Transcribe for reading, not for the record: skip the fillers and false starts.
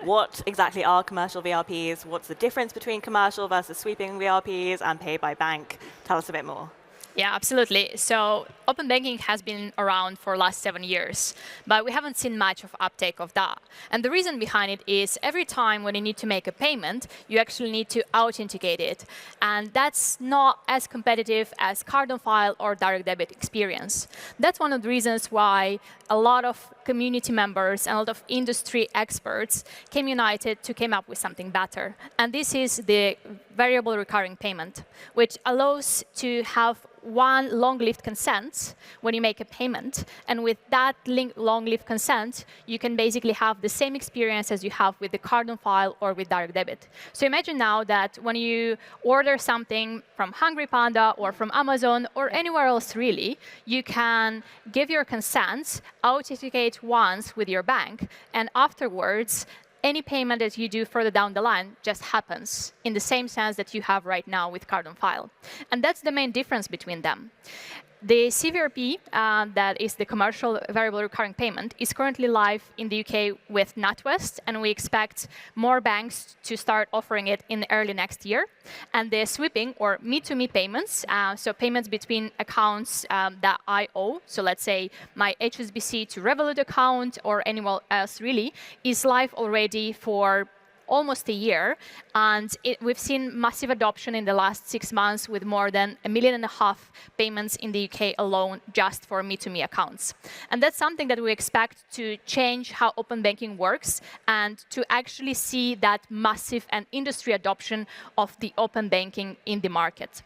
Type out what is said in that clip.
What exactly are commercial VRPs? What's the difference between commercial versus sweeping VRPs and pay by bank? Tell us a bit more. Yeah, absolutely. So open banking has been around for the last 7 years, but we haven't seen much of uptake of that. And the reason behind it is every time when you need to make a payment, you actually need to authenticate it. And that's not as competitive as card on file or direct debit experience. That's one of the reasons why a lot of community members and a lot of industry experts came united to come up with something better. And this is the variable recurring payment, which allows to have one long-lived consent when you make a payment. And with that long-lived consent, you can basically have the same experience as you have with the card on file or with direct debit. So imagine now that when you order something from Hungry Panda or from Amazon or anywhere else really, you can give your consent, authenticate once with your bank, and afterwards, any payment that you do further down the line just happens in the same sense that you have right now with card on file. And that's the main difference between them. The CVRP, that is the commercial variable recurring payment, is currently live in the UK with NatWest, and we expect more banks to start offering it in early next year. And the sweeping, or me-to-me payments, so payments between accounts that I owe, so let's say my HSBC to Revolut account or anyone else really, is live already for almost a year, and we've seen massive adoption in the last 6 months with more than 1.5 million payments in the UK alone just for me-to-me accounts. And that's something that we expect to change how open banking works and to actually see that massive and industry adoption of the open banking in the market.